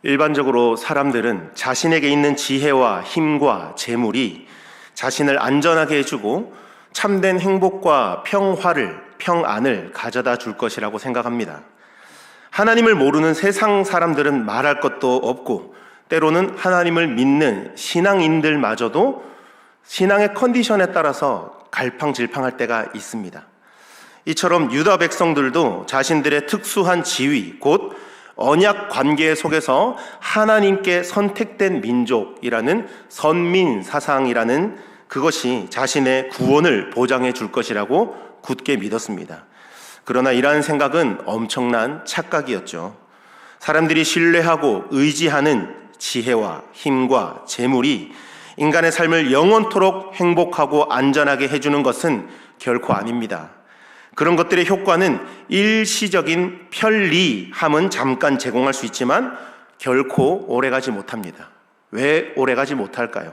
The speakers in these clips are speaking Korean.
일반적으로 사람들은 자신에게 있는 지혜와 힘과 재물이 자신을 안전하게 해주고 참된 행복과 평안을 가져다 줄 것이라고 생각합니다. 하나님을 모르는 세상 사람들은 말할 것도 없고, 때로는 하나님을 믿는 신앙인들마저도 신앙의 컨디션에 따라서 갈팡질팡할 때가 있습니다. 이처럼 유다 백성들도 자신들의 특수한 지위, 곧 언약 관계 속에서 하나님께 선택된 민족이라는 선민 사상이라는 그것이 자신의 구원을 보장해 줄 것이라고 굳게 믿었습니다. 그러나 이러한 생각은 엄청난 착각이었죠. 사람들이 신뢰하고 의지하는 지혜와 힘과 재물이 인간의 삶을 영원토록 행복하고 안전하게 해주는 것은 결코 아닙니다. 그런 것들의 효과는 일시적인 편리함은 잠깐 제공할 수 있지만 결코 오래가지 못합니다. 왜 오래가지 못할까요?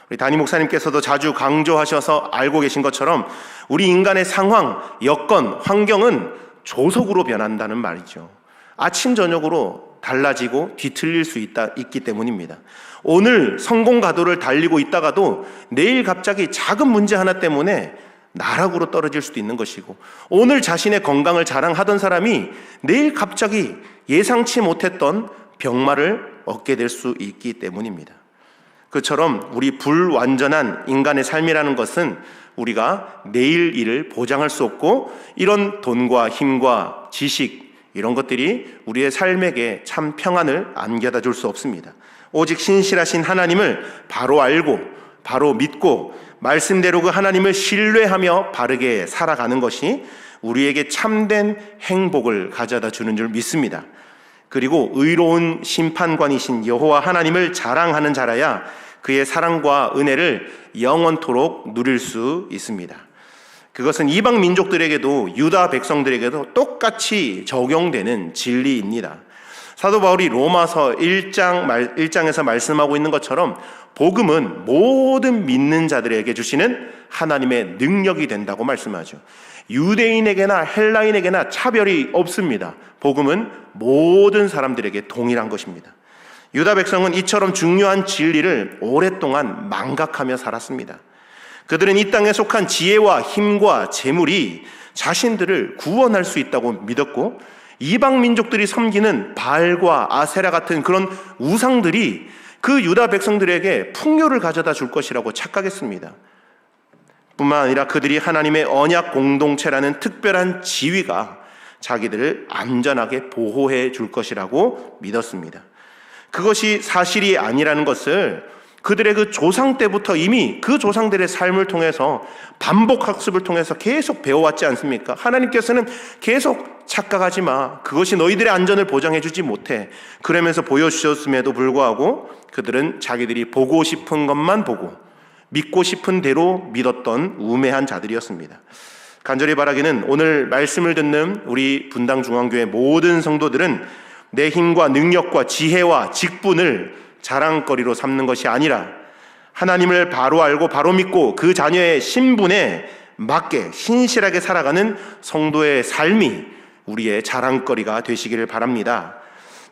우리 담임 목사님께서도 자주 강조하셔서 알고 계신 것처럼 우리 인간의 상황, 여건, 환경은 조속으로 변한다는 말이죠. 아침 저녁으로 달라지고 뒤틀릴 수 있기 때문입니다. 오늘 성공 가도를 달리고 있다가도 내일 갑자기 작은 문제 하나 때문에 나락으로 떨어질 수도 있는 것이고, 오늘 자신의 건강을 자랑하던 사람이 내일 갑자기 예상치 못했던 병마를 얻게 될 수 있기 때문입니다. 그처럼 우리 불완전한 인간의 삶이라는 것은 우리가 내일 일을 보장할 수 없고, 이런 돈과 힘과 지식 이런 것들이 우리의 삶에게 참 평안을 안겨다 줄 수 없습니다. 오직 신실하신 하나님을 바로 알고 바로 믿고 말씀대로 그 하나님을 신뢰하며 바르게 살아가는 것이 우리에게 참된 행복을 가져다 주는 줄 믿습니다. 그리고 의로운 심판관이신 여호와 하나님을 자랑하는 자라야 그의 사랑과 은혜를 영원토록 누릴 수 있습니다. 그것은 이방 민족들에게도 유다 백성들에게도 똑같이 적용되는 진리입니다. 사도 바울이 로마서 1장에서 말씀하고 있는 것처럼 복음은 모든 믿는 자들에게 주시는 하나님의 능력이 된다고 말씀하죠. 유대인에게나 헬라인에게나 차별이 없습니다. 복음은 모든 사람들에게 동일한 것입니다. 유다 백성은 이처럼 중요한 진리를 오랫동안 망각하며 살았습니다. 그들은 이 땅에 속한 지혜와 힘과 재물이 자신들을 구원할 수 있다고 믿었고, 이방 민족들이 섬기는 바알과 아세라 같은 그런 우상들이 그 유다 백성들에게 풍요를 가져다 줄 것이라고 착각했습니다. 뿐만 아니라 그들이 하나님의 언약 공동체라는 특별한 지위가 자기들을 안전하게 보호해 줄 것이라고 믿었습니다. 그것이 사실이 아니라는 것을 그들의 그 조상 때부터 이미 그 조상들의 삶을 통해서 반복 학습을 통해서 계속 배워왔지 않습니까? 하나님께서는 계속 착각하지 마, 그것이 너희들의 안전을 보장해 주지 못해, 그러면서 보여주셨음에도 불구하고 그들은 자기들이 보고 싶은 것만 보고 믿고 싶은 대로 믿었던 우매한 자들이었습니다. 간절히 바라기는 오늘 말씀을 듣는 우리 분당중앙교회 모든 성도들은 내 힘과 능력과 지혜와 직분을 자랑거리로 삼는 것이 아니라 하나님을 바로 알고 바로 믿고 그 자녀의 신분에 맞게 신실하게 살아가는 성도의 삶이 우리의 자랑거리가 되시기를 바랍니다.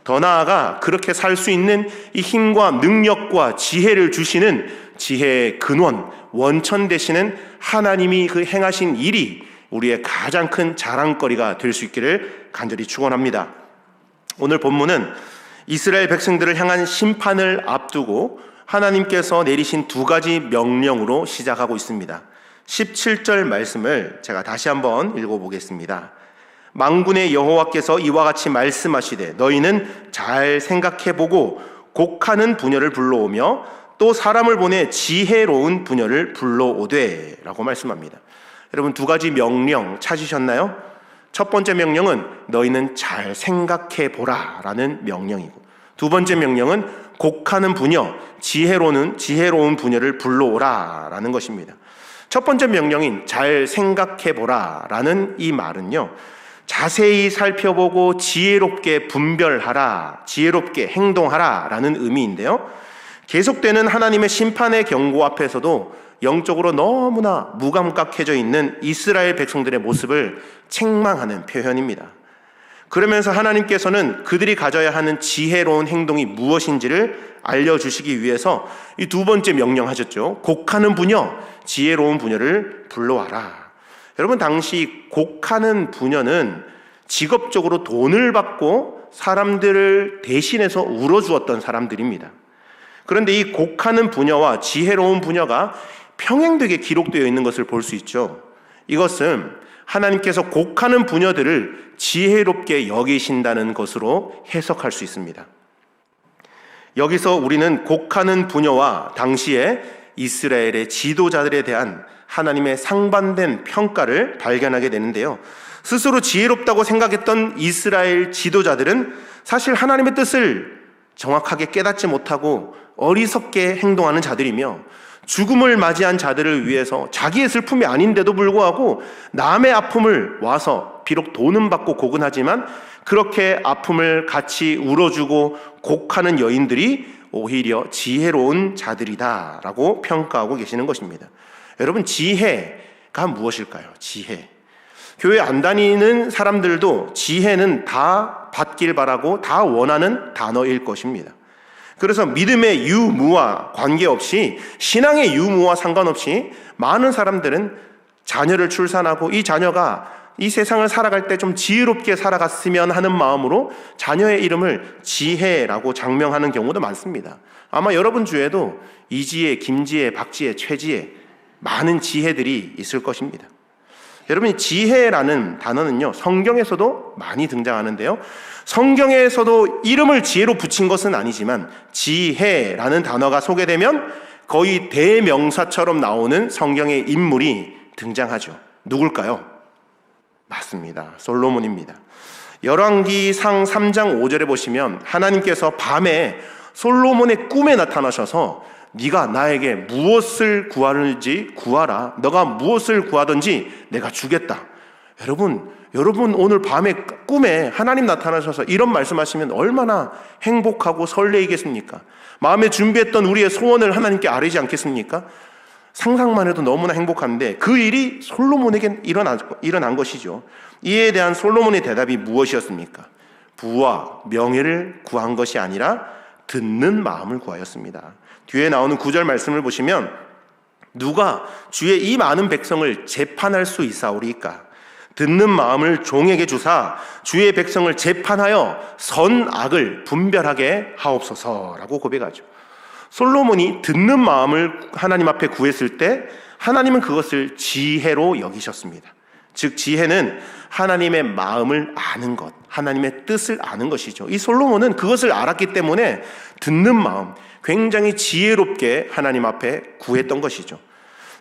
더 나아가 그렇게 살 수 있는 이 힘과 능력과 지혜를 주시는 지혜의 근원, 원천 되시는 하나님이 그 행하신 일이 우리의 가장 큰 자랑거리가 될 수 있기를 간절히 축원합니다. 오늘 본문은 이스라엘 백성들을 향한 심판을 앞두고 하나님께서 내리신 두 가지 명령으로 시작하고 있습니다. 17절 말씀을 제가 다시 한번 읽어보겠습니다. 만군의 여호와께서 이와 같이 말씀하시되 너희는 잘 생각해보고 곡하는 부녀를 불러오며 또 사람을 보내 지혜로운 부녀를 불러오되 라고 말씀합니다. 여러분, 두 가지 명령 찾으셨나요? 첫 번째 명령은 너희는 잘 생각해보라 라는 명령이고, 두 번째 명령은 곡하는 부녀, 지혜로운 부녀를 불러오라 라는 것입니다. 첫 번째 명령인 잘 생각해보라 라는 이 말은요, 자세히 살펴보고 지혜롭게 분별하라, 지혜롭게 행동하라 라는 의미인데요, 계속되는 하나님의 심판의 경고 앞에서도 영적으로 너무나 무감각해져 있는 이스라엘 백성들의 모습을 책망하는 표현입니다. 그러면서 하나님께서는 그들이 가져야 하는 지혜로운 행동이 무엇인지를 알려주시기 위해서 이 두 번째 명령하셨죠. 곡하는 부녀, 지혜로운 부녀를 불러와라. 여러분, 당시 곡하는 부녀는 직업적으로 돈을 받고 사람들을 대신해서 울어주었던 사람들입니다. 그런데 이 곡하는 부녀와 지혜로운 부녀가 평행되게 기록되어 있는 것을 볼 수 있죠. 이것은 하나님께서 곡하는 부녀들을 지혜롭게 여기신다는 것으로 해석할 수 있습니다. 여기서 우리는 곡하는 부녀와 당시에 이스라엘의 지도자들에 대한 하나님의 상반된 평가를 발견하게 되는데요. 스스로 지혜롭다고 생각했던 이스라엘 지도자들은 사실 하나님의 뜻을 정확하게 깨닫지 못하고 어리석게 행동하는 자들이며, 죽음을 맞이한 자들을 위해서 자기의 슬픔이 아닌데도 불구하고 남의 아픔을 와서 비록 돈은 받고 고근하지만 그렇게 아픔을 같이 울어주고 곡하는 여인들이 오히려 지혜로운 자들이다라고 평가하고 계시는 것입니다. 여러분, 지혜가 무엇일까요? 지혜. 교회 안 다니는 사람들도 지혜는 다 받길 바라고 다 원하는 단어일 것입니다. 그래서 믿음의 유무와 관계없이, 신앙의 유무와 상관없이 많은 사람들은 자녀를 출산하고 이 자녀가 이 세상을 살아갈 때 좀 지혜롭게 살아갔으면 하는 마음으로 자녀의 이름을 지혜라고 장명하는 경우도 많습니다. 아마 여러분 주에도 이지혜, 김지혜, 박지혜, 최지혜, 많은 지혜들이 있을 것입니다. 여러분, 지혜라는 단어는요, 성경에서도 많이 등장하는데요, 성경에서도 이름을 지혜로 붙인 것은 아니지만 지혜라는 단어가 소개되면 거의 대명사처럼 나오는 성경의 인물이 등장하죠. 누굴까요? 맞습니다. 솔로몬입니다. 열왕기상 3장 5절에 보시면 하나님께서 밤에 솔로몬의 꿈에 나타나셔서 네가 나에게 무엇을 구하는지 구하라. 너가 무엇을 구하든지 내가 주겠다. 여러분 오늘 밤에 꿈에 하나님 나타나셔서 이런 말씀하시면 얼마나 행복하고 설레이겠습니까? 마음에 준비했던 우리의 소원을 하나님께 아뢰지 않겠습니까? 상상만 해도 너무나 행복한데 그 일이 솔로몬에게 일어난 것이죠. 이에 대한 솔로몬의 대답이 무엇이었습니까? 부와 명예를 구한 것이 아니라 듣는 마음을 구하였습니다. 뒤에 나오는 9절 말씀을 보시면 누가 주의 이 많은 백성을 재판할 수 있사오리까? 듣는 마음을 종에게 주사 주의 백성을 재판하여 선악을 분별하게 하옵소서라고 고백하죠. 솔로몬이 듣는 마음을 하나님 앞에 구했을 때 하나님은 그것을 지혜로 여기셨습니다. 즉 지혜는 하나님의 마음을 아는 것, 하나님의 뜻을 아는 것이죠. 이 솔로몬은 그것을 알았기 때문에 듣는 마음, 굉장히 지혜롭게 하나님 앞에 구했던 것이죠.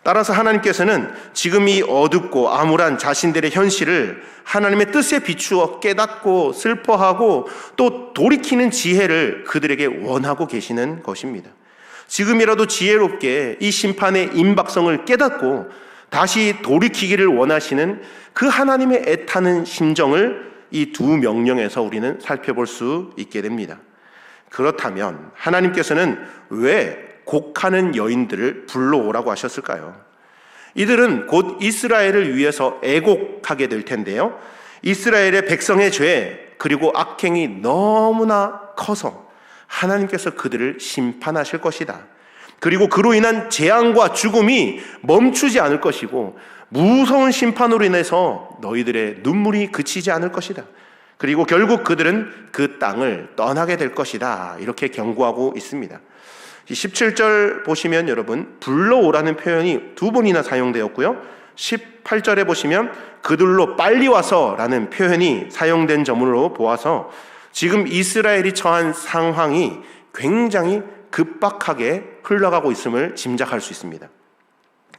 따라서 하나님께서는 지금 이 어둡고 암울한 자신들의 현실을 하나님의 뜻에 비추어 깨닫고 슬퍼하고 또 돌이키는 지혜를 그들에게 원하고 계시는 것입니다. 지금이라도 지혜롭게 이 심판의 임박성을 깨닫고 다시 돌이키기를 원하시는 그 하나님의 애타는 심정을 이 두 명령에서 우리는 살펴볼 수 있게 됩니다. 그렇다면 하나님께서는 왜 곡하는 여인들을 불러오라고 하셨을까요? 이들은 곧 이스라엘을 위해서 애곡하게 될 텐데요, 이스라엘의 백성의 죄 그리고 악행이 너무나 커서 하나님께서 그들을 심판하실 것이다. 그리고 그로 인한 재앙과 죽음이 멈추지 않을 것이고 무서운 심판으로 인해서 너희들의 눈물이 그치지 않을 것이다. 그리고 결국 그들은 그 땅을 떠나게 될 것이다. 이렇게 경고하고 있습니다. 17절 보시면 여러분, 불러오라는 표현이 두 번이나 사용되었고요, 18절에 보시면 그들로 빨리 와서 라는 표현이 사용된 점으로 보아서 지금 이스라엘이 처한 상황이 굉장히 급박하게 흘러가고 있음을 짐작할 수 있습니다.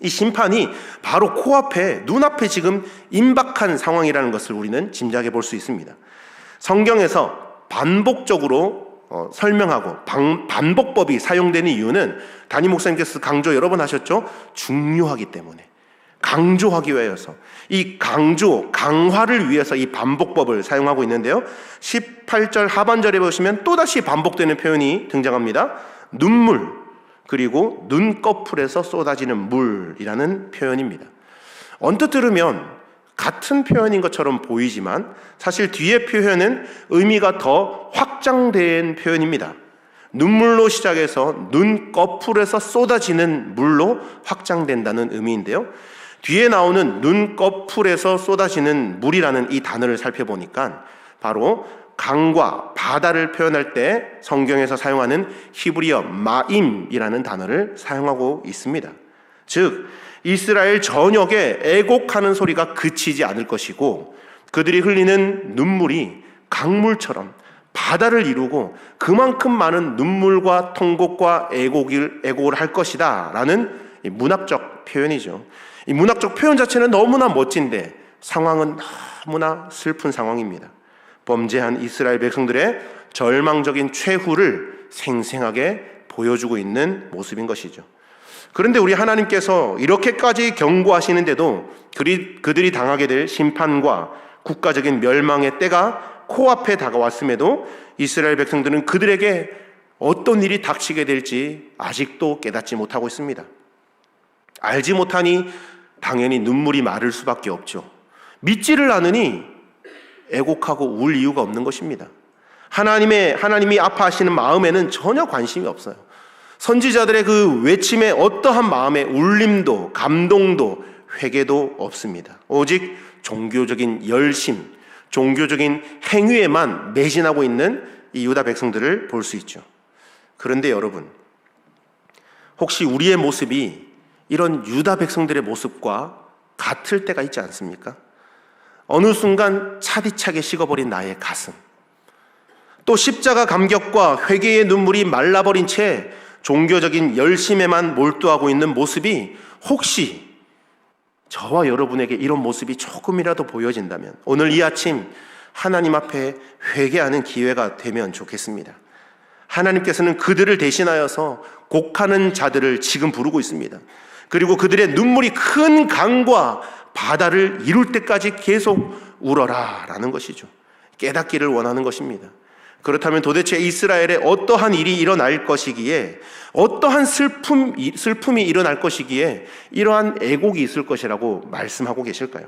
이 심판이 바로 코앞에, 눈앞에 지금 임박한 상황이라는 것을 우리는 짐작해 볼 수 있습니다. 성경에서 반복적으로 설명하고 반복법이 사용되는 이유는 담임 목사님께서 강조 여러 번 하셨죠. 중요하기 때문에, 강조하기 위해서, 이 강조, 강화를 위해서 이 반복법을 사용하고 있는데요, 18절 하반절에 보시면 또다시 반복되는 표현이 등장합니다. 눈물, 그리고 눈꺼풀에서 쏟아지는 물이라는 표현입니다. 언뜻 들으면 같은 표현인 것처럼 보이지만 사실 뒤의 표현은 의미가 더 확장된 표현입니다. 눈물로 시작해서 눈꺼풀에서 쏟아지는 물로 확장된다는 의미인데요. 뒤에 나오는 눈꺼풀에서 쏟아지는 물이라는 이 단어를 살펴보니까 바로 강과 바다를 표현할 때 성경에서 사용하는 히브리어 마임이라는 단어를 사용하고 있습니다. 즉 이스라엘 전역에 애곡하는 소리가 그치지 않을 것이고 그들이 흘리는 눈물이 강물처럼 바다를 이루고 그만큼 많은 눈물과 통곡과 애곡을 할 것이다 라는 문학적 표현이죠. 이 문학적 표현 자체는 너무나 멋진데 상황은 너무나 슬픈 상황입니다. 범죄한 이스라엘 백성들의 절망적인 최후를 생생하게 보여주고 있는 모습인 것이죠. 그런데 우리 하나님께서 이렇게까지 경고하시는데도 그들이 당하게 될 심판과 국가적인 멸망의 때가 코앞에 다가왔음에도 이스라엘 백성들은 그들에게 어떤 일이 닥치게 될지 아직도 깨닫지 못하고 있습니다. 알지 못하니 당연히 눈물이 마를 수밖에 없죠. 믿지를 않으니 애곡하고 울 이유가 없는 것입니다. 하나님이 아파하시는 마음에는 전혀 관심이 없어요. 선지자들의 그 외침에 어떠한 마음의 울림도 감동도 회개도 없습니다. 오직 종교적인 열심, 종교적인 행위에만 매진하고 있는 이 유다 백성들을 볼 수 있죠. 그런데 여러분, 혹시 우리의 모습이 이런 유다 백성들의 모습과 같을 때가 있지 않습니까? 어느 순간 차디차게 식어버린 나의 가슴, 또 십자가 감격과 회개의 눈물이 말라버린 채 종교적인 열심에만 몰두하고 있는 모습이 혹시 저와 여러분에게 이런 모습이 조금이라도 보여진다면 오늘 이 아침 하나님 앞에 회개하는 기회가 되면 좋겠습니다. 하나님께서는 그들을 대신하여서 곡하는 자들을 지금 부르고 있습니다. 그리고 그들의 눈물이 큰 강과 바다를 이룰 때까지 계속 울어라 라는 것이죠. 깨닫기를 원하는 것입니다. 그렇다면 도대체 이스라엘에 어떠한 일이 일어날 것이기에, 어떠한 슬픔이 일어날 것이기에 이러한 애곡이 있을 것이라고 말씀하고 계실까요?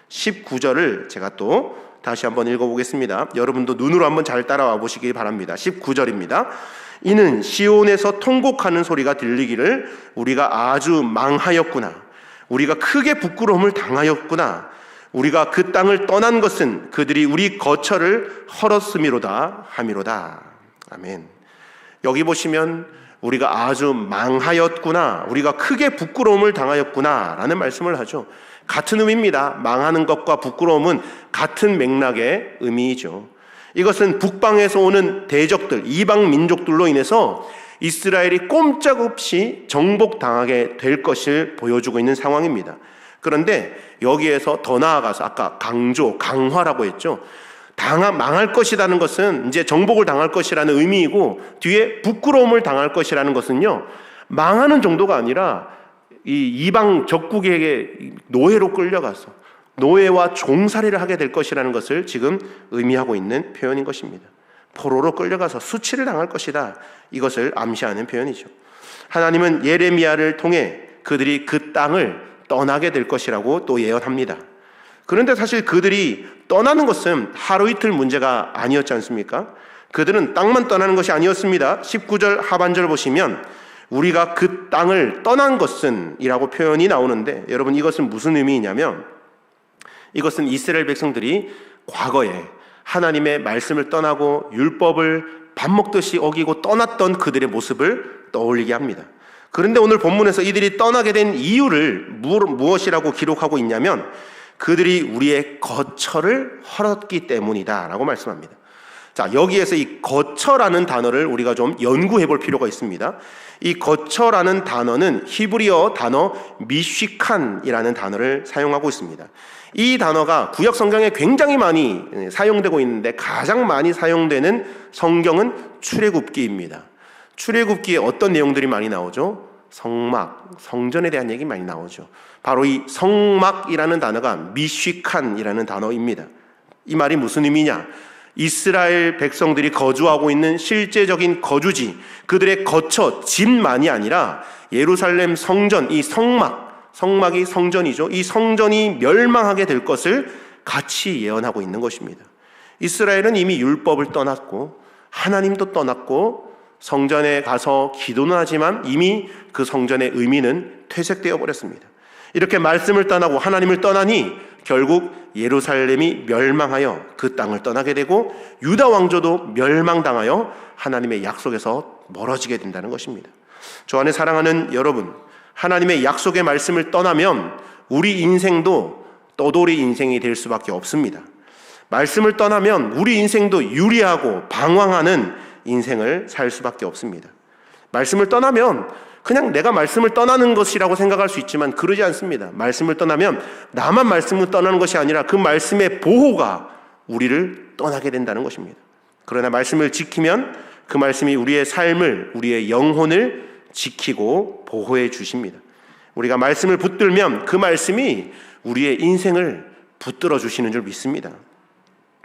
19절을 제가 또 다시 한번 읽어보겠습니다. 여러분도 눈으로 한번 잘 따라와 보시기 바랍니다. 19절입니다. 이는 시온에서 통곡하는 소리가 들리기를 우리가 아주 망하였구나, 우리가 크게 부끄러움을 당하였구나, 우리가 그 땅을 떠난 것은 그들이 우리 거처를 헐었음이로다 하미로다. 아멘. 여기 보시면 우리가 아주 망하였구나, 우리가 크게 부끄러움을 당하였구나 라는 말씀을 하죠. 같은 의미입니다. 망하는 것과 부끄러움은 같은 맥락의 의미이죠. 이것은 북방에서 오는 대적들, 이방 민족들로 인해서 이스라엘이 꼼짝없이 정복당하게 될 것을 보여주고 있는 상황입니다. 그런데 여기에서 더 나아가서 아까 강화라고 했죠. 망할 것이라는 것은 이제 정복을 당할 것이라는 의미이고, 뒤에 부끄러움을 당할 것이라는 것은요, 망하는 정도가 아니라 이 이방 적국에게 노예로 끌려가서 노예와 종살이를 하게 될 것이라는 것을 지금 의미하고 있는 표현인 것입니다. 포로로 끌려가서 수치를 당할 것이다, 이것을 암시하는 표현이죠. 하나님은 예레미야를 통해 그들이 그 땅을 떠나게 될 것이라고 또 예언합니다. 그런데 사실 그들이 떠나는 것은 하루 이틀 문제가 아니었지 않습니까? 그들은 땅만 떠나는 것이 아니었습니다. 19절 하반절 보시면 우리가 그 땅을 떠난 것은 이라고 표현이 나오는데, 여러분 이것은 무슨 의미이냐면, 이것은 이스라엘 백성들이 과거에 하나님의 말씀을 떠나고 율법을 밥 먹듯이 어기고 떠났던 그들의 모습을 떠올리게 합니다. 그런데 오늘 본문에서 이들이 떠나게 된 이유를 무엇이라고 기록하고 있냐면, 그들이 우리의 거처를 헐었기 때문이다 라고 말씀합니다. 자, 여기에서 이 거처라는 단어를 우리가 좀 연구해 볼 필요가 있습니다. 이 거처라는 단어는 히브리어 단어 미쉬칸이라는 단어를 사용하고 있습니다. 이 단어가 구약 성경에 굉장히 많이 사용되고 있는데, 가장 많이 사용되는 성경은 출애굽기입니다. 출애굽기에 어떤 내용들이 많이 나오죠? 성막, 성전에 대한 얘기 많이 나오죠. 바로 이 성막이라는 단어가 미쉬칸이라는 단어입니다. 이 말이 무슨 의미냐? 이스라엘 백성들이 거주하고 있는 실제적인 거주지, 그들의 거처, 집만이 아니라 예루살렘 성전, 이 성막, 성막이 성전이죠. 이 성전이 멸망하게 될 것을 같이 예언하고 있는 것입니다. 이스라엘은 이미 율법을 떠났고 하나님도 떠났고 성전에 가서 기도는 하지만 이미 그 성전의 의미는 퇴색되어 버렸습니다. 이렇게 말씀을 떠나고 하나님을 떠나니 결국 예루살렘이 멸망하여 그 땅을 떠나게 되고 유다 왕조도 멸망당하여 하나님의 약속에서 멀어지게 된다는 것입니다. 저 안에 사랑하는 여러분, 하나님의 약속의 말씀을 떠나면 우리 인생도 떠돌이 인생이 될 수밖에 없습니다. 말씀을 떠나면 우리 인생도 유리하고 방황하는 인생을 살 수밖에 없습니다. 말씀을 떠나면 그냥 내가 말씀을 떠나는 것이라고 생각할 수 있지만 그러지 않습니다. 말씀을 떠나면 나만 말씀을 떠나는 것이 아니라 그 말씀의 보호가 우리를 떠나게 된다는 것입니다. 그러나 말씀을 지키면 그 말씀이 우리의 삶을, 우리의 영혼을 지키고 보호해 주십니다. 우리가 말씀을 붙들면 그 말씀이 우리의 인생을 붙들어 주시는 줄 믿습니다.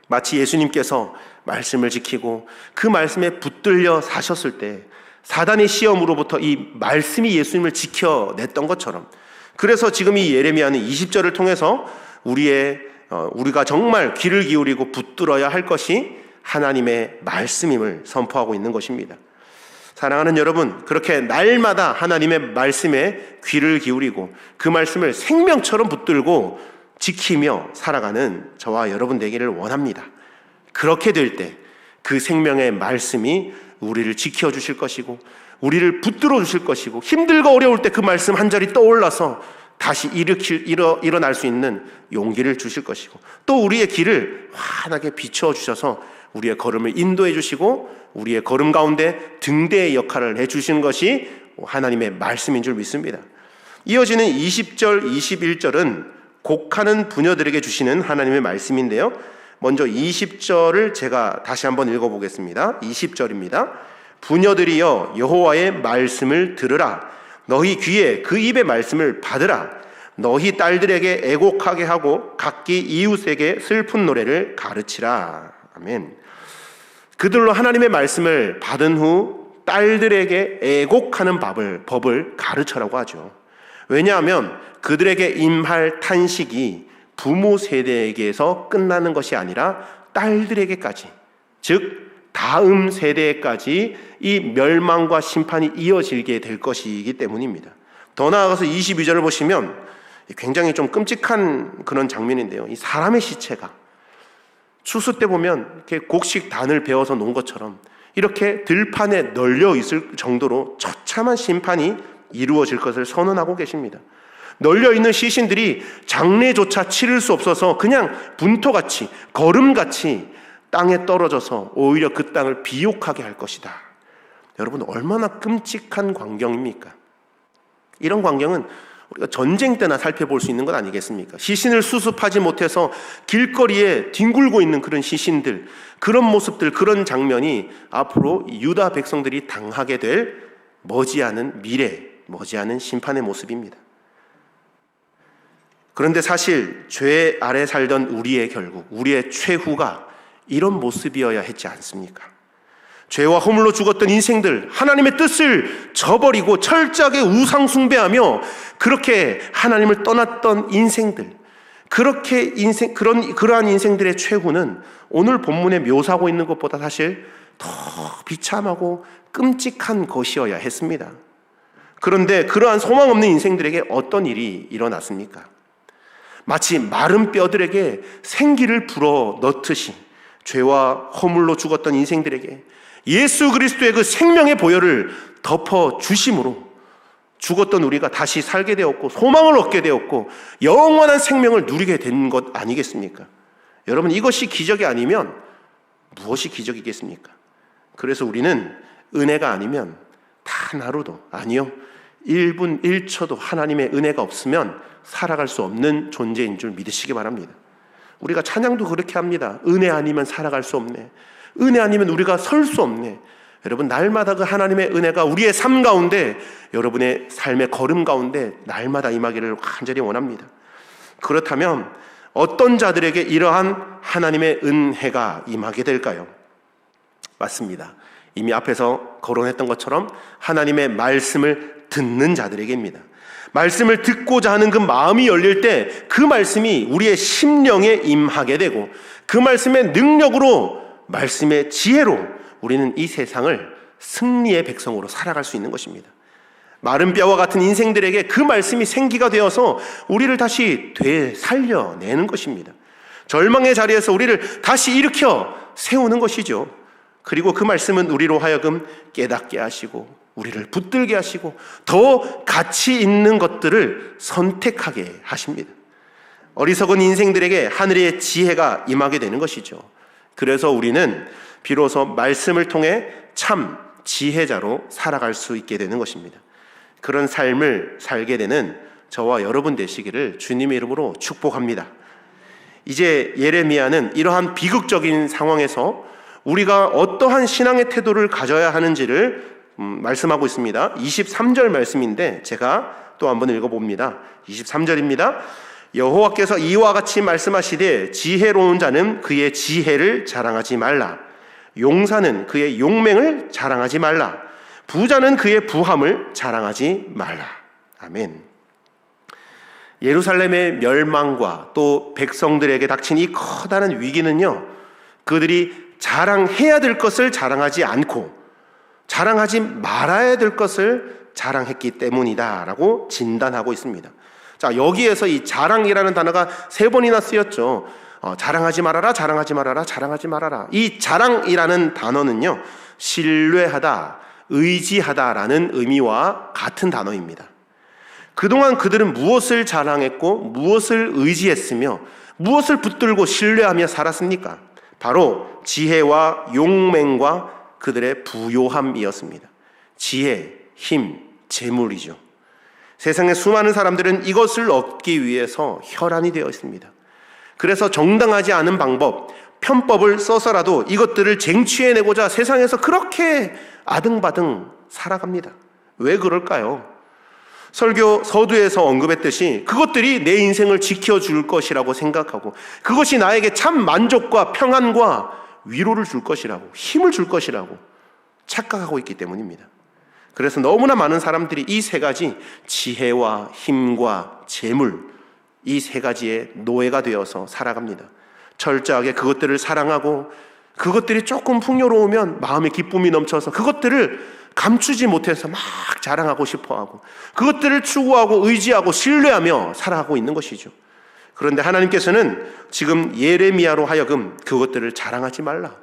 마치 예수님께서 말씀을 지키고 그 말씀에 붙들려 사셨을 때 사단의 시험으로부터 이 말씀이 예수님을 지켜냈던 것처럼, 그래서 지금 이 예레미야는 20절을 통해서 우리가 정말 귀를 기울이고 붙들어야 할 것이 하나님의 말씀임을 선포하고 있는 것입니다. 사랑하는 여러분, 그렇게 날마다 하나님의 말씀에 귀를 기울이고 그 말씀을 생명처럼 붙들고 지키며 살아가는 저와 여러분 되기를 원합니다. 그렇게 될 때 그 생명의 말씀이 우리를 지켜주실 것이고 우리를 붙들어 주실 것이고 힘들고 어려울 때 그 말씀 한 절이 떠올라서 다시 일어날 수 있는 용기를 주실 것이고 또 우리의 길을 환하게 비추어 주셔서 우리의 걸음을 인도해 주시고 우리의 걸음 가운데 등대의 역할을 해주시는 것이 하나님의 말씀인 줄 믿습니다. 이어지는 20절, 21절은 곡하는 부녀들에게 주시는 하나님의 말씀인데요. 먼저 20절을 제가 다시 한번 읽어보겠습니다. 20절입니다. 부녀들이여 여호와의 말씀을 들으라. 너희 귀에 그 입의 말씀을 받으라. 너희 딸들에게 애곡하게 하고 각기 이웃에게 슬픈 노래를 가르치라. 아멘. 그들로 하나님의 말씀을 받은 후 딸들에게 애곡하는 법을 가르쳐라고 하죠. 왜냐하면 그들에게 임할 탄식이 부모 세대에게서 끝나는 것이 아니라 딸들에게까지, 즉 다음 세대까지 이 멸망과 심판이 이어지게 될 것이기 때문입니다. 더 나아가서 22절을 보시면 굉장히 좀 끔찍한 그런 장면인데요. 이 사람의 시체가 추수 때 보면 이렇게 곡식 단을 베어서 놓은 것처럼 이렇게 들판에 널려 있을 정도로 처참한 심판이 이루어질 것을 선언하고 계십니다. 널려 있는 시신들이 장례조차 치를 수 없어서 그냥 분토같이, 거름같이 땅에 떨어져서 오히려 그 땅을 비옥하게 할 것이다. 여러분, 얼마나 끔찍한 광경입니까? 이런 광경은 우리가 전쟁 때나 살펴볼 수 있는 것 아니겠습니까? 시신을 수습하지 못해서 길거리에 뒹굴고 있는 그런 시신들, 그런 모습들, 그런 장면이 앞으로 유다 백성들이 당하게 될 머지않은 미래, 머지않은 심판의 모습입니다. 그런데 사실 죄 아래 살던 우리의 결국, 우리의 최후가 이런 모습이어야 했지 않습니까? 죄와 허물로 죽었던 인생들, 하나님의 뜻을 저버리고 철저하게 우상 숭배하며 그렇게 하나님을 떠났던 인생들, 그러한 인생들의 최후는 오늘 본문에 묘사하고 있는 것보다 사실 더 비참하고 끔찍한 것이어야 했습니다. 그런데 그러한 소망 없는 인생들에게 어떤 일이 일어났습니까? 마치 마른 뼈들에게 생기를 불어 넣듯이 죄와 허물로 죽었던 인생들에게 예수 그리스도의 그 생명의 보혈을 덮어 주심으로 죽었던 우리가 다시 살게 되었고 소망을 얻게 되었고 영원한 생명을 누리게 된 것 아니겠습니까? 여러분, 이것이 기적이 아니면 무엇이 기적이겠습니까? 그래서 우리는 은혜가 아니면 단 하루도, 아니요 1분 1초도 하나님의 은혜가 없으면 살아갈 수 없는 존재인 줄 믿으시기 바랍니다. 우리가 찬양도 그렇게 합니다. 은혜 아니면 살아갈 수 없네. 은혜 아니면 우리가 설 수 없네. 여러분, 날마다 그 하나님의 은혜가 우리의 삶 가운데, 여러분의 삶의 걸음 가운데 날마다 임하기를 간절히 원합니다. 그렇다면 어떤 자들에게 이러한 하나님의 은혜가 임하게 될까요? 맞습니다. 이미 앞에서 거론했던 것처럼 하나님의 말씀을 듣는 자들에게입니다. 말씀을 듣고자 하는 그 마음이 열릴 때 그 말씀이 우리의 심령에 임하게 되고 그 말씀의 능력으로, 말씀의 지혜로 우리는 이 세상을 승리의 백성으로 살아갈 수 있는 것입니다. 마른 뼈와 같은 인생들에게 그 말씀이 생기가 되어서 우리를 다시 되살려내는 것입니다. 절망의 자리에서 우리를 다시 일으켜 세우는 것이죠. 그리고 그 말씀은 우리로 하여금 깨닫게 하시고 우리를 붙들게 하시고 더 가치 있는 것들을 선택하게 하십니다. 어리석은 인생들에게 하늘의 지혜가 임하게 되는 것이죠. 그래서 우리는 비로소 말씀을 통해 참 지혜자로 살아갈 수 있게 되는 것입니다. 그런 삶을 살게 되는 저와 여러분 되시기를 주님의 이름으로 축복합니다. 이제 예레미야는 이러한 비극적인 상황에서 우리가 어떠한 신앙의 태도를 가져야 하는지를 말씀하고 있습니다. 23절 말씀인데 제가 또 한번 읽어봅니다. 23절입니다. 여호와께서 이와 같이 말씀하시되 지혜로운 자는 그의 지혜를 자랑하지 말라. 용사는 그의 용맹을 자랑하지 말라. 부자는 그의 부함을 자랑하지 말라. 아멘. 예루살렘의 멸망과 또 백성들에게 닥친 이 커다란 위기는요, 그들이 자랑해야 될 것을 자랑하지 않고 자랑하지 말아야 될 것을 자랑했기 때문이다라고 진단하고 있습니다. 자, 여기에서 이 자랑이라는 단어가 3번이나 쓰였죠. 자랑하지 말아라, 자랑하지 말아라, 자랑하지 말아라. 이 자랑이라는 단어는요, 신뢰하다, 의지하다라는 의미와 같은 단어입니다. 그동안 그들은 무엇을 자랑했고 무엇을 의지했으며 무엇을 붙들고 신뢰하며 살았습니까? 바로 지혜와 용맹과 그들의 부요함이었습니다. 지혜, 힘, 재물이죠. 세상의 수많은 사람들은 이것을 얻기 위해서 혈안이 되어 있습니다. 그래서 정당하지 않은 방법, 편법을 써서라도 이것들을 쟁취해내고자 세상에서 그렇게 아등바등 살아갑니다. 왜 그럴까요? 설교 서두에서 언급했듯이 그것들이 내 인생을 지켜줄 것이라고 생각하고 그것이 나에게 참 만족과 평안과 위로를 줄 것이라고, 힘을 줄 것이라고 착각하고 있기 때문입니다. 그래서 너무나 많은 사람들이 이 3가지, 지혜와 힘과 재물, 이 3가지의 노예가 되어서 살아갑니다. 철저하게 그것들을 사랑하고 그것들이 조금 풍요로우면 마음의 기쁨이 넘쳐서 그것들을 감추지 못해서 막 자랑하고 싶어하고 그것들을 추구하고 의지하고 신뢰하며 살아가고 있는 것이죠. 그런데 하나님께서는 지금 예레미야로 하여금 그것들을 자랑하지 말라,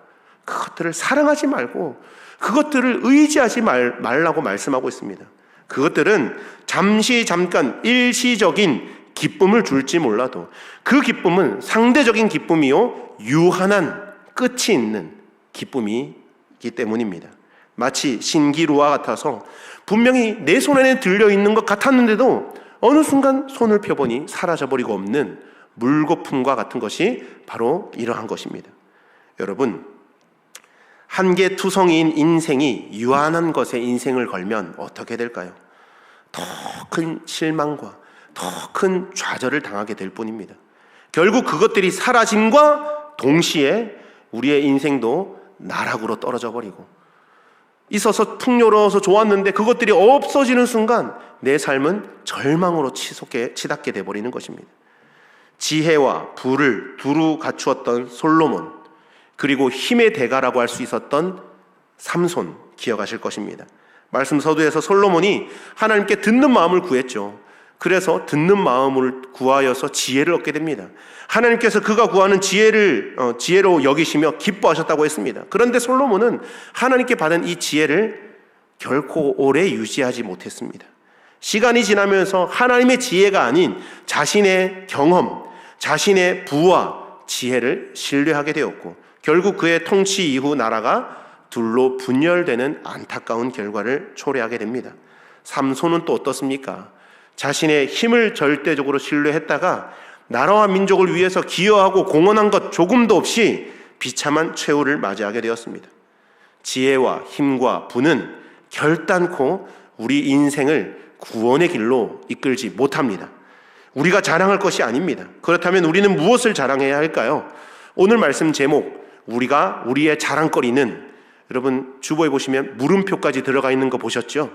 그것들을 사랑하지 말고 그것들을 의지하지 말라고 말씀하고 있습니다. 그것들은 잠깐 일시적인 기쁨을 줄지 몰라도 그 기쁨은 상대적인 기쁨이요 유한한 끝이 있는 기쁨이기 때문입니다. 마치 신기루와 같아서 분명히 내 손에는 들려있는 것 같았는데도 어느 순간 손을 펴보니 사라져버리고 없는 물거품과 같은 것이 바로 이러한 것입니다. 여러분, 한계투성이인 인생이 유한한 것에 인생을 걸면 어떻게 될까요? 더 큰 실망과 더 큰 좌절을 당하게 될 뿐입니다. 결국 그것들이 사라짐과 동시에 우리의 인생도 나락으로 떨어져 버리고 있어서 풍요로워서 좋았는데 그것들이 없어지는 순간 내 삶은 절망으로 치닫게 돼버리는 것입니다. 지혜와 부를 두루 갖추었던 솔로몬, 그리고 힘의 대가라고 할 수 있었던 삼손 기억하실 것입니다. 말씀 서두에서 솔로몬이 하나님께 듣는 마음을 구했죠. 그래서 듣는 마음을 구하여서 지혜를 얻게 됩니다. 하나님께서 그가 구하는 지혜로 여기시며 기뻐하셨다고 했습니다. 그런데 솔로몬은 하나님께 받은 이 지혜를 결코 오래 유지하지 못했습니다. 시간이 지나면서 하나님의 지혜가 아닌 자신의 경험, 자신의 부와 지혜를 신뢰하게 되었고 결국 그의 통치 이후 나라가 둘로 분열되는 안타까운 결과를 초래하게 됩니다. 삼손은 또 어떻습니까? 자신의 힘을 절대적으로 신뢰했다가 나라와 민족을 위해서 기여하고 공헌한 것 조금도 없이 비참한 최후를 맞이하게 되었습니다. 지혜와 힘과 부는 결단코 우리 인생을 구원의 길로 이끌지 못합니다. 우리가 자랑할 것이 아닙니다. 그렇다면 우리는 무엇을 자랑해야 할까요? 오늘 말씀 제목, 우리의 자랑거리는, 여러분 주보에 보시면 물음표까지 들어가 있는 거 보셨죠?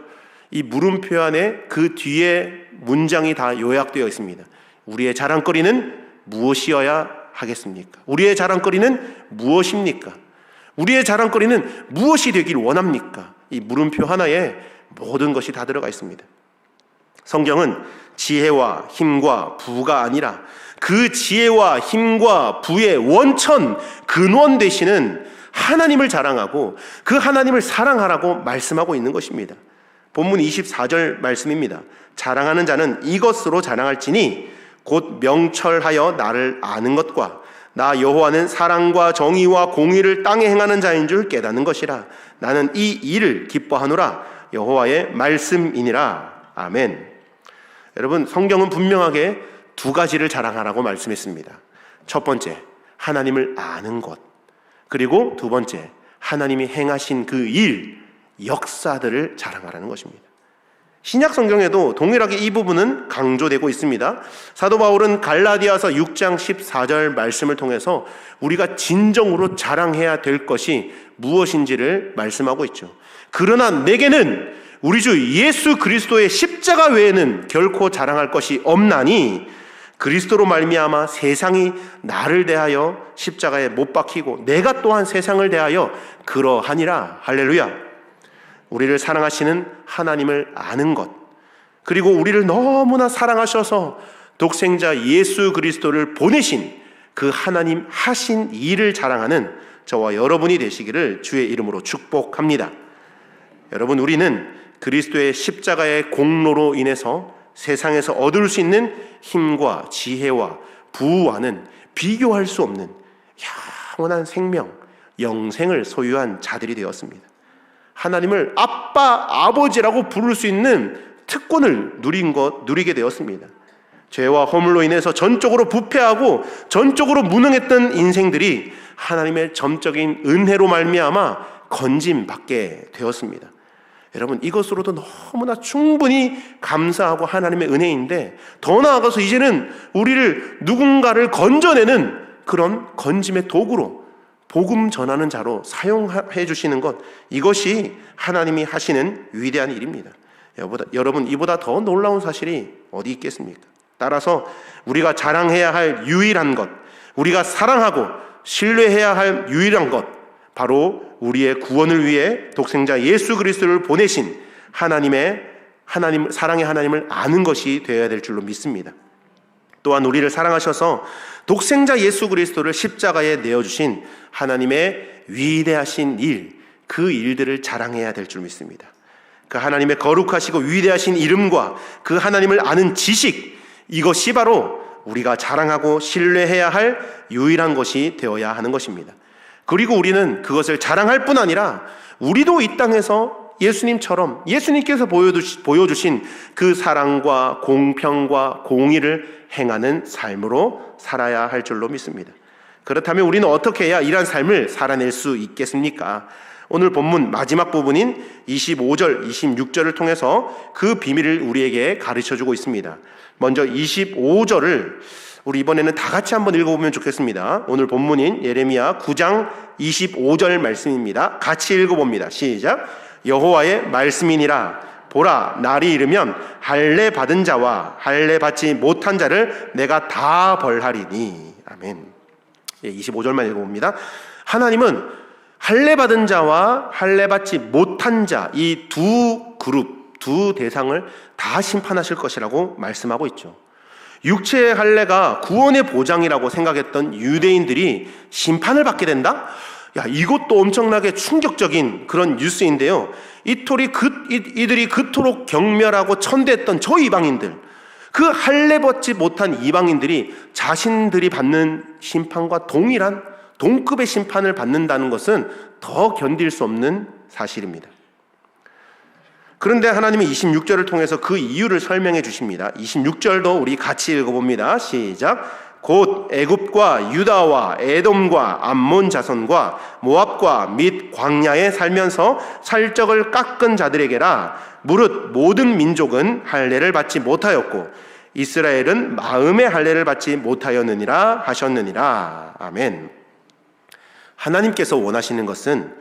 이 물음표 안에 그 뒤에 문장이 다 요약되어 있습니다. 우리의 자랑거리는 무엇이어야 하겠습니까? 우리의 자랑거리는 무엇입니까? 우리의 자랑거리는 무엇이 되길 원합니까? 이 물음표 하나에 모든 것이 다 들어가 있습니다. 성경은 지혜와 힘과 부가 아니라 그 지혜와 힘과 부의 원천, 근원 되시는 하나님을 자랑하고 그 하나님을 사랑하라고 말씀하고 있는 것입니다. 본문 24절 말씀입니다. 자랑하는 자는 이것으로 자랑할지니 곧 명철하여 나를 아는 것과 나 여호와는 사랑과 정의와 공의를 땅에 행하는 자인 줄 깨닫는 것이라. 나는 이 일을 기뻐하노라. 여호와의 말씀이니라. 아멘. 여러분, 성경은 분명하게 두 가지를 자랑하라고 말씀했습니다. 첫 번째, 하나님을 아는 것. 그리고 두 번째, 하나님이 행하신 그 일, 역사들을 자랑하라는 것입니다. 신약 성경에도 동일하게 이 부분은 강조되고 있습니다. 사도 바울은 갈라디아서 6장 14절 말씀을 통해서 우리가 진정으로 자랑해야 될 것이 무엇인지를 말씀하고 있죠. 그러나 내게는 우리 주 예수 그리스도의 십자가 외에는 결코 자랑할 것이 없나니 그리스도로 말미암아 세상이 나를 대하여 십자가에 못 박히고 내가 또한 세상을 대하여 그러하니라. 할렐루야. 우리를 사랑하시는 하나님을 아는 것, 그리고 우리를 너무나 사랑하셔서 독생자 예수 그리스도를 보내신 그 하나님 하신 일을 자랑하는 저와 여러분이 되시기를 주의 이름으로 축복합니다. 여러분, 우리는 그리스도의 십자가의 공로로 인해서 세상에서 얻을 수 있는 힘과 지혜와 부와는 비교할 수 없는 영원한 생명, 영생을 소유한 자들이 되었습니다. 하나님을 아빠, 아버지라고 부를 수 있는 특권을 누리게 되었습니다. 죄와 허물로 인해서 전적으로 부패하고 전적으로 무능했던 인생들이 하나님의 점적인 은혜로 말미암아 건짐받게 되었습니다. 여러분, 이것으로도 너무나 충분히 감사하고 하나님의 은혜인데, 더 나아가서 이제는 우리를 누군가를 건져내는 그런 건짐의 도구로, 복음 전하는 자로 사용해 주시는 것, 이것이 하나님이 하시는 위대한 일입니다. 여러분, 이보다 더 놀라운 사실이 어디 있겠습니까? 따라서 우리가 자랑해야 할 유일한 것, 우리가 사랑하고 신뢰해야 할 유일한 것, 바로 우리의 구원을 위해 독생자 예수 그리스도를 보내신 사랑의 하나님을 아는 것이 되어야 될 줄로 믿습니다. 또한 우리를 사랑하셔서 독생자 예수 그리스도를 십자가에 내어주신 하나님의 위대하신 일, 그 일들을 자랑해야 될 줄 믿습니다. 그 하나님의 거룩하시고 위대하신 이름과 그 하나님을 아는 지식, 이것이 바로 우리가 자랑하고 신뢰해야 할 유일한 것이 되어야 하는 것입니다. 그리고 우리는 그것을 자랑할 뿐 아니라 우리도 이 땅에서 예수님처럼 예수님께서 보여주신 그 사랑과 공평과 공의를 행하는 삶으로 살아야 할 줄로 믿습니다. 그렇다면 우리는 어떻게 해야 이러한 삶을 살아낼 수 있겠습니까? 오늘 본문 마지막 부분인 25절, 26절을 통해서 그 비밀을 우리에게 가르쳐주고 있습니다. 먼저 25절을 우리 이번에는 다 같이 한번 읽어보면 좋겠습니다. 오늘 본문인 예레미야 9장 25절 말씀입니다. 같이 읽어봅니다. 시작. 여호와의 말씀이니라. 보라, 날이 이르면 할례 받은 자와 할례 받지 못한 자를 내가 다 벌하리니. 아멘. 25절만 읽어봅니다. 하나님은 할례 받은 자와 할례 받지 못한 자, 이 두 그룹, 두 대상을 다 심판하실 것이라고 말씀하고 있죠. 육체의 할례가 구원의 보장이라고 생각했던 유대인들이 심판을 받게 된다? 이것도 엄청나게 충격적인 그런 뉴스인데요. 이들이 그토록 경멸하고 천대했던 저 이방인들, 그 할례 받지 못한 이방인들이 자신들이 받는 심판과 동일한 동급의 심판을 받는다는 것은 더 견딜 수 없는 사실입니다. 그런데 하나님이 26절을 통해서 그 이유를 설명해 주십니다. 26절도 우리 같이 읽어봅니다. 시작. 곧 애굽과 유다와 에돔과 암몬 자손과 모압과 및 광야에 살면서 살적을 깎은 자들에게라. 무릇 모든 민족은 할례를 받지 못하였고 이스라엘은 마음의 할례를 받지 못하였느니라 하셨느니라. 아멘. 하나님께서 원하시는 것은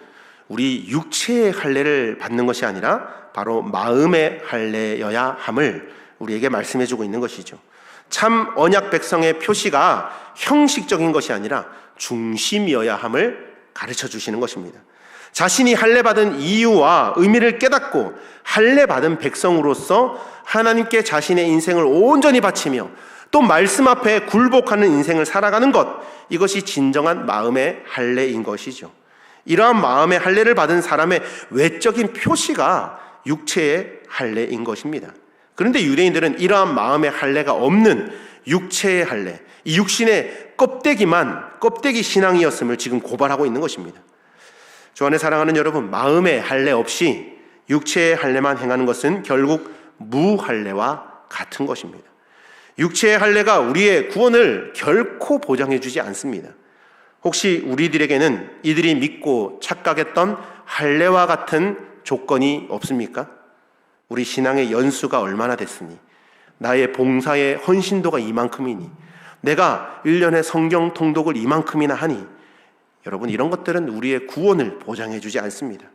우리 육체의 할례를 받는 것이 아니라 바로 마음의 할례여야 함을 우리에게 말씀해 주고 있는 것이죠. 참 언약 백성의 표시가 형식적인 것이 아니라 중심이어야 함을 가르쳐 주시는 것입니다. 자신이 할례받은 이유와 의미를 깨닫고 할례받은 백성으로서 하나님께 자신의 인생을 온전히 바치며 또 말씀 앞에 굴복하는 인생을 살아가는 것, 이것이 진정한 마음의 할례인 것이죠. 이러한 마음의 할례를 받은 사람의 외적인 표시가 육체의 할례인 것입니다. 그런데 유대인들은 이러한 마음의 할례가 없는 육체의 할례, 이 육신의 껍데기 신앙이었음을 지금 고발하고 있는 것입니다. 주 안에 사랑하는 여러분, 마음의 할례 없이 육체의 할례만 행하는 것은 결국 무할례와 같은 것입니다. 육체의 할례가 우리의 구원을 결코 보장해 주지 않습니다. 혹시 우리들에게는 이들이 믿고 착각했던 할례와 같은 조건이 없습니까? 우리 신앙의 연수가 얼마나 됐으니, 나의 봉사의 헌신도가 이만큼이니, 내가 1년에 성경 통독을 이만큼이나 하니, 여러분, 이런 것들은 우리의 구원을 보장해 주지 않습니다.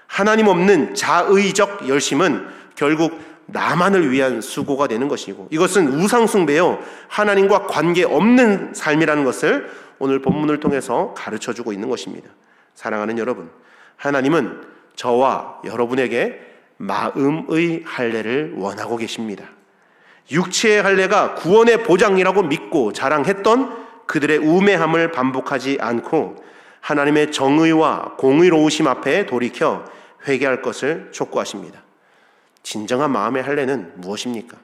하나님 없는 자의적 열심은 결국 나만을 위한 수고가 되는 것이고, 이것은 우상숭배요, 하나님과 관계없는 삶이라는 것을 오늘 본문을 통해서 가르쳐주고 있는 것입니다. 사랑하는 여러분, 하나님은 저와 여러분에게 마음의 할례를 원하고 계십니다. 육체의 할례가 구원의 보장이라고 믿고 자랑했던 그들의 우매함을 반복하지 않고 하나님의 정의와 공의로우심 앞에 돌이켜 회개할 것을 촉구하십니다. 진정한 마음의 할례는 무엇입니까?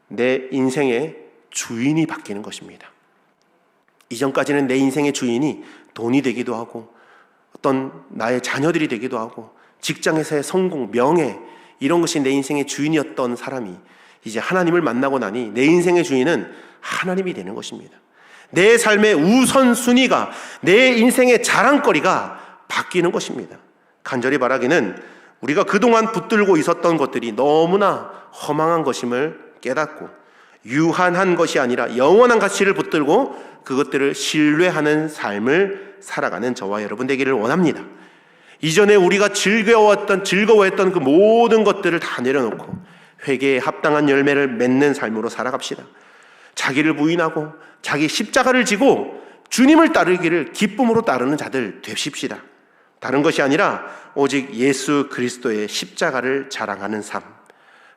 내 인생의 주인이 바뀌는 것입니다. 이전까지는 내 인생의 주인이 돈이 되기도 하고 어떤 나의 자녀들이 되기도 하고 직장에서의 성공, 명예, 이런 것이 내 인생의 주인이었던 사람이 이제 하나님을 만나고 나니 내 인생의 주인은 하나님이 되는 것입니다. 내 삶의 우선순위가, 내 인생의 자랑거리가 바뀌는 것입니다. 간절히 바라기는 우리가 그동안 붙들고 있었던 것들이 너무나 허망한 것임을 깨닫고 유한한 것이 아니라 영원한 가치를 붙들고 그것들을 신뢰하는 삶을 살아가는 저와 여러분 되기를 원합니다. 이전에 우리가 즐거워했던 그 모든 것들을 다 내려놓고 회개에 합당한 열매를 맺는 삶으로 살아갑시다. 자기를 부인하고 자기 십자가를 지고 주님을 따르기를 기쁨으로 따르는 자들 되십시다. 다른 것이 아니라 오직 예수 그리스도의 십자가를 자랑하는 삶,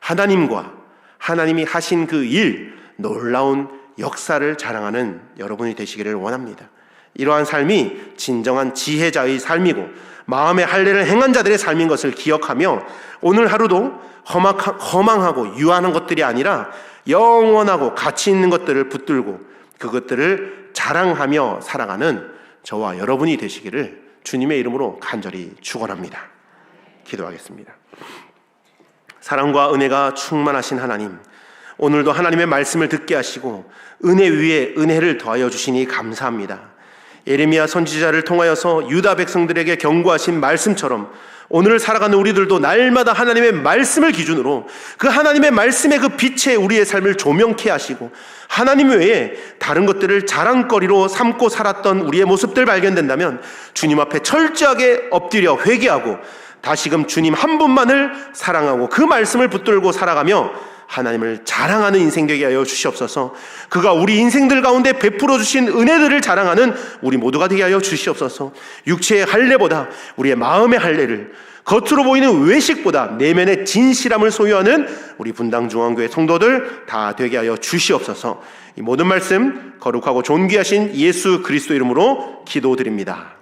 하나님과 하나님이 하신 그 일, 놀라운 역사를 자랑하는 여러분이 되시기를 원합니다. 이러한 삶이 진정한 지혜자의 삶이고 마음의 할례를 행한 자들의 삶인 것을 기억하며 오늘 하루도 허망하고 유한한 것들이 아니라 영원하고 가치 있는 것들을 붙들고 그것들을 자랑하며 살아가는 저와 여러분이 되시기를 주님의 이름으로 간절히 축원합니다. 기도하겠습니다. 사랑과 은혜가 충만하신 하나님, 오늘도 하나님의 말씀을 듣게 하시고 은혜 위에 은혜를 더하여 주시니 감사합니다. 예레미야 선지자를 통하여서 유다 백성들에게 경고하신 말씀처럼 오늘을 살아가는 우리들도 날마다 하나님의 말씀을 기준으로 그 하나님의 말씀의 그 빛에 우리의 삶을 조명케 하시고 하나님 외에 다른 것들을 자랑거리로 삼고 살았던 우리의 모습들 발견된다면 주님 앞에 철저하게 엎드려 회개하고 다시금 주님 한 분만을 사랑하고 그 말씀을 붙들고 살아가며 하나님을 자랑하는 인생 되게 하여 주시옵소서. 그가 우리 인생들 가운데 베풀어 주신 은혜들을 자랑하는 우리 모두가 되게 하여 주시옵소서. 육체의 할례보다 우리의 마음의 할례를, 겉으로 보이는 외식보다 내면의 진실함을 소유하는 우리 분당중앙교회 성도들 다 되게 하여 주시옵소서. 이 모든 말씀 거룩하고 존귀하신 예수 그리스도 이름으로 기도드립니다.